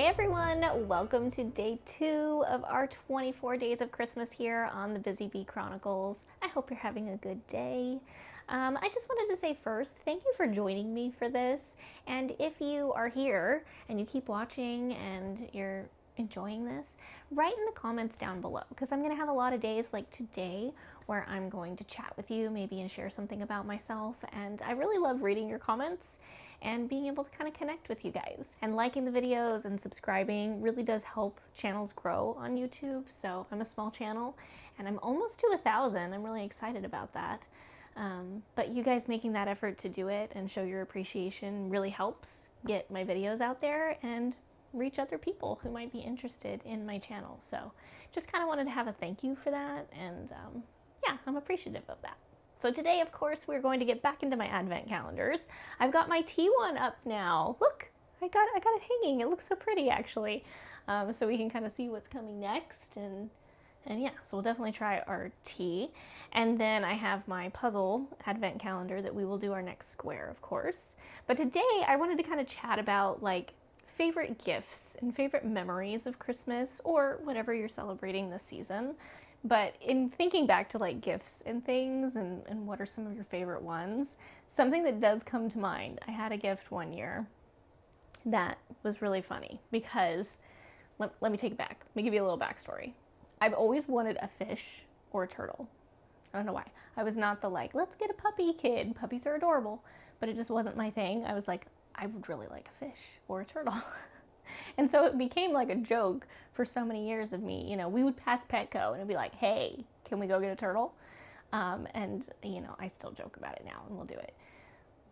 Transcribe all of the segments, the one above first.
Hey everyone, welcome to day 2 of our 24 days of Christmas here on the Busy Bee Chronicles. I hope you're having a good day. I just wanted to say first, thank you for joining me for this. And if you are here and you keep watching and you're enjoying this, write in the comments down below, because I'm going to have a lot of days like today where I'm going to chat with you maybe and share something about myself. And I really love reading your comments and being able to kind of connect with you guys. And liking the videos and subscribing really does help channels grow on YouTube. So I'm a small channel and I'm almost to 1,000. I'm really excited about that. But you guys making that effort to do it and show your appreciation really helps get my videos out there and reach other people who might be interested in my channel. So just kind of wanted to have a thank you for that. And yeah, I'm appreciative of that. So today, of course, we're going to get back into my advent calendars. I've got my tea one up now. Look, I got it hanging. It looks so pretty, actually. So we can kind of see what's coming next. And yeah, so we'll definitely try our tea. And then I have my puzzle advent calendar that we will do our next square, of course. But today, I wanted to kind of chat about like favorite gifts and favorite memories of Christmas or whatever you're celebrating this season. But in thinking back to like gifts and things and what are some of your favorite ones, something that does come to mind, I had a gift one year that was really funny because, let me take it back. Let me give you a little backstory. I've always wanted a fish or a turtle. I don't know why. I was not the like, let's get a puppy kid. Puppies are adorable. But it just wasn't my thing. I was like, I would really like a fish or a turtle. And so it became like a joke for so many years of me. You know, we would pass Petco and it'd be like, hey, can we go get a turtle? And, you know, I still joke about it now and we'll do it.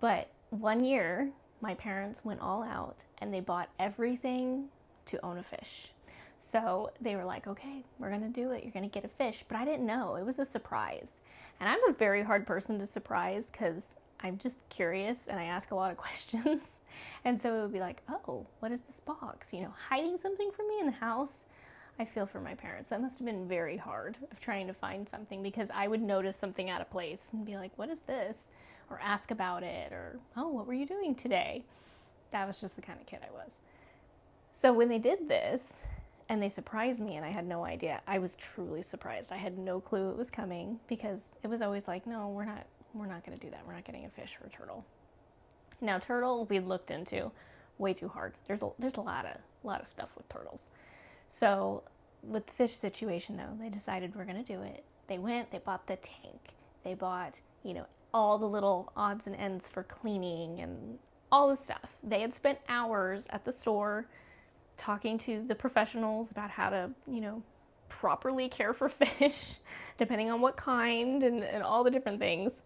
But one year, my parents went all out and they bought everything to own a fish. So they were like, okay, we're going to do it. You're going to get a fish. But I didn't know. It was a surprise. And I'm a very hard person to surprise because I'm just curious and I ask a lot of questions. And so it would be like, oh, what is this box? You know, hiding something from me in the house. I feel for my parents. That must have been very hard of trying to find something because I would notice something out of place and be like, what is this? Or ask about it or, oh, what were you doing today? That was just the kind of kid I was. So when they did this and they surprised me and I had no idea, I was truly surprised. I had no clue it was coming because it was always like, no, we're not going to do that. We're not getting a fish or a turtle. Now, turtle we looked into way too hard. There's a lot of stuff with turtles. So with the fish situation though, they decided we're gonna do it. They went, they bought the tank. They bought, you know, all the little odds and ends for cleaning and all this stuff. They had spent hours at the store talking to the professionals about how to, you know, properly care for fish, depending on what kind and all the different things.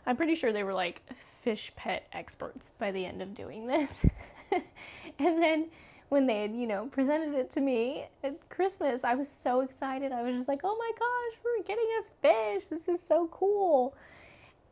I'm pretty sure they were like fish pet experts by the end of doing this. And then when they had, you know, presented it to me at Christmas, I was so excited. I was just like, oh my gosh, we're getting a fish. This is so cool.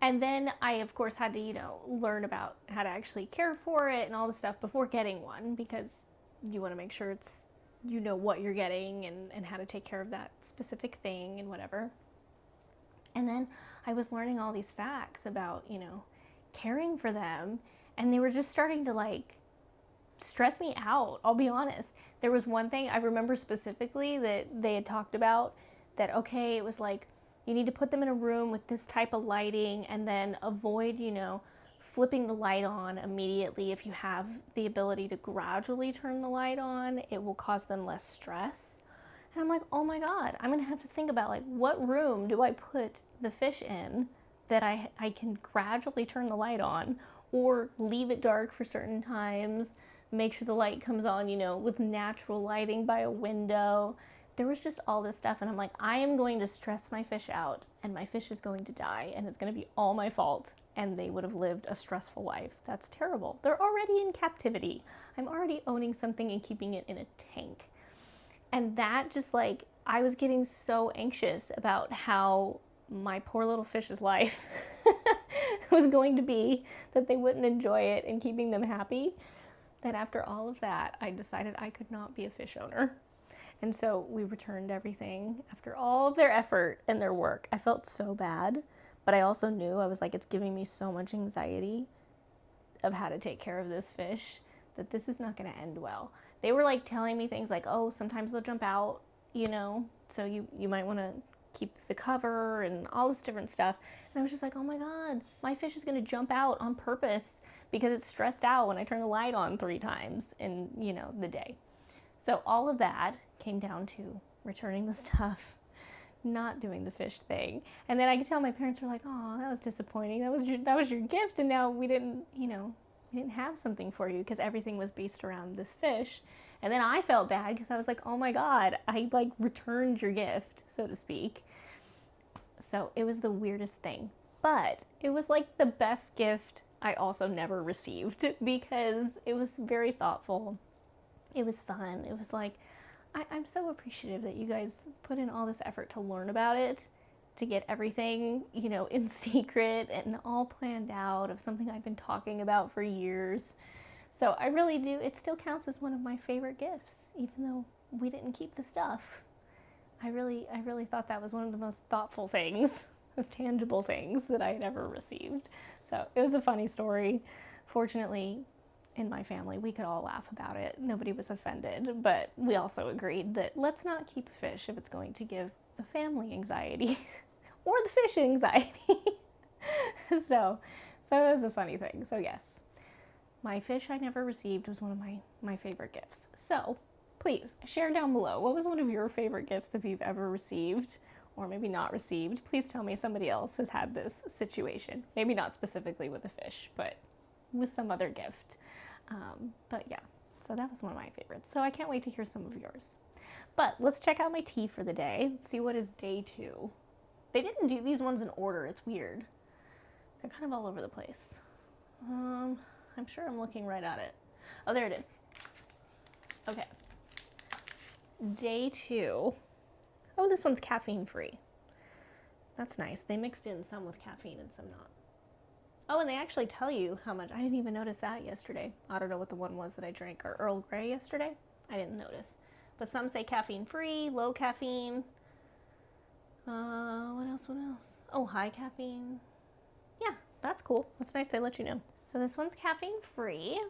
And then I, of course, had to, you know, learn about how to actually care for it and all the stuff before getting one because you want to make sure it's, you know, what you're getting and how to take care of that specific thing and whatever. And then I was learning all these facts about, you know, caring for them. And they were just starting to like stress me out. I'll be honest. There was one thing I remember specifically that they had talked about that, okay, it was like, you need to put them in a room with this type of lighting and then avoid, you know, flipping the light on immediately. If you have the ability to gradually turn the light on, it will cause them less stress. And I'm like, oh my God, I'm gonna have to think about like, what room do I put the fish in that I can gradually turn the light on or leave it dark for certain times, make sure the light comes on, you know, with natural lighting by a window. There was just all this stuff and I'm like, I am going to stress my fish out and my fish is going to die and it's gonna be all my fault and they would have lived a stressful life. That's terrible. They're already in captivity. I'm already owning something and keeping it in a tank. And that just like, I was getting so anxious about how my poor little fish's life was going to be, that they wouldn't enjoy it and keeping them happy, that after all of that, I decided I could not be a fish owner. And so we returned everything after all of their effort and their work. I felt so bad, but I also knew, I was like, it's giving me so much anxiety of how to take care of this fish that this is not going to end well. they were like telling me things like, oh, sometimes they'll jump out, you know, so you might want to keep the cover and all this different stuff. And I was just like, oh my God, my fish is going to jump out on purpose because it's stressed out when I turn the light on 3 times in, you know, the day. So all of that came down to returning the stuff, not doing the fish thing. And then I could tell my parents were like, oh, that was disappointing. That was your gift. And now we didn't, you know, we didn't have something for you because everything was based around this fish. And then I felt bad because I was like, oh my God, I like returned your gift, so to speak. So it was the weirdest thing. But it was like the best gift I also never received because it was very thoughtful. It was fun. It was like, I'm so appreciative that you guys put in all this effort to learn about it, to get everything, you know, in secret and all planned out of something I've been talking about for years. So I really do, it still counts as one of my favorite gifts, even though we didn't keep the stuff. I really thought that was one of the most thoughtful things, of tangible things that I had ever received. So it was a funny story. Fortunately, in my family, we could all laugh about it. Nobody was offended, but we also agreed that let's not keep a fish if it's going to give the family anxiety or the fish anxiety. So it was a funny thing. So yes, my fish I never received was one of my favorite gifts. So please share down below, what was one of your favorite gifts that you've ever received, or maybe not received? Please tell me somebody else has had this situation. Maybe not specifically with a fish, but with some other gift. But yeah, so that was one of my favorites. So I can't wait to hear some of yours. But let's check out my tea for the day. Let's see what is day 2. They didn't do these ones in order. It's weird. They're kind of all over the place. I'm sure I'm looking right at it. Oh, there it is. Okay. Day 2. Oh, this one's caffeine free. That's nice. They mixed in some with caffeine and some not. Oh, and they actually tell you how much. I didn't even notice that yesterday. I don't know what the one was that I drank. Or Earl Grey yesterday? I didn't notice. But some say caffeine free, low caffeine. What else? Oh, high caffeine. Yeah, that's cool. That's nice they let you know. So this one's caffeine free.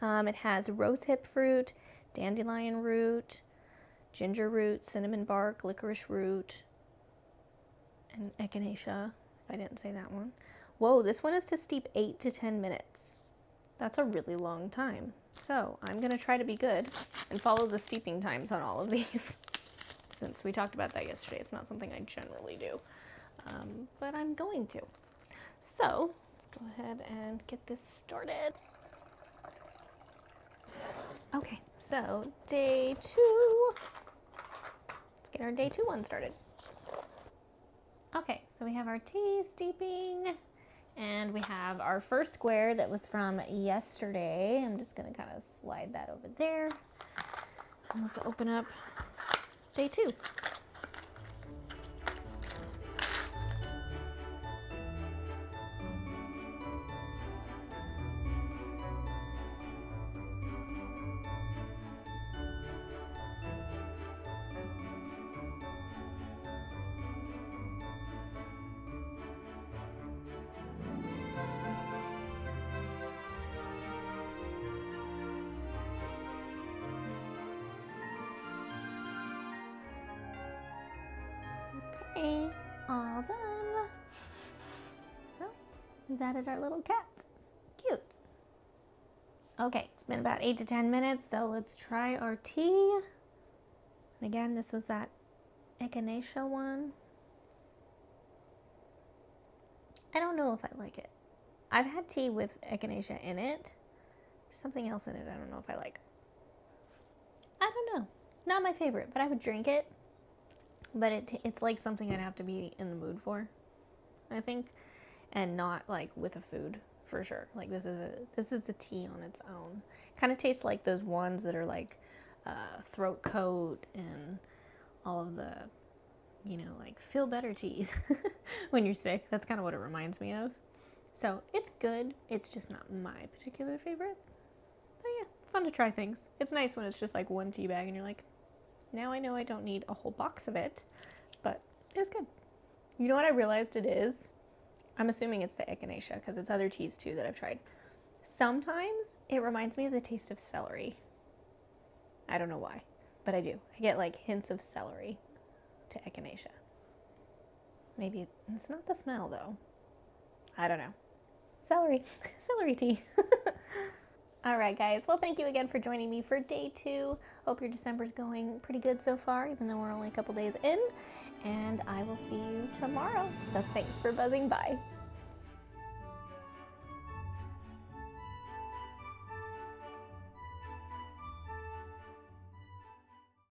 It has rosehip fruit, dandelion root, ginger root, cinnamon bark, licorice root, and echinacea, if I didn't say that one. Whoa, this one is to steep 8 to 10 minutes. That's a really long time. So I'm gonna try to be good and follow the steeping times on all of these. Since we talked about that yesterday, it's not something I generally do, but I'm going to. So let's go ahead and get this started. Okay, so day 2. Let's get our day 2 one started. Okay, so we have our tea steeping. And we have our first square that was from yesterday. I'm just gonna kind of slide that over there. And let's open up day 2. Okay, all done. So we've added our little cat. Cute. Okay, it's been about 8 to 10 minutes, so let's try our tea. And again, this was that echinacea one. I don't know if I like it. I've had tea with echinacea in it. There's something else in it I don't know if I like. I don't know. Not my favorite, but I would drink it. But it's like something I'd have to be in the mood for, I think, and not like with a food for sure. Like this is a tea on its own. Kind of tastes like those ones that are like throat coat and all of the, you know, like feel better teas when you're sick. That's kind of what it reminds me of. So it's good. It's just not my particular favorite. But yeah, fun to try things. It's nice when it's just like one tea bag and you're like, now I know I don't need a whole box of it, but it was good. You know what I realized it is? I'm assuming it's the echinacea because it's other teas too that I've tried. Sometimes it reminds me of the taste of celery. I don't know why, but I do. I get like hints of celery to echinacea. Maybe it's not the smell though. I don't know. Celery. Celery tea. All right, guys. Well, thank you again for joining me for day 2. Hope your December's going pretty good so far, even though we're only a couple days in. And I will see you tomorrow. So thanks for buzzing by.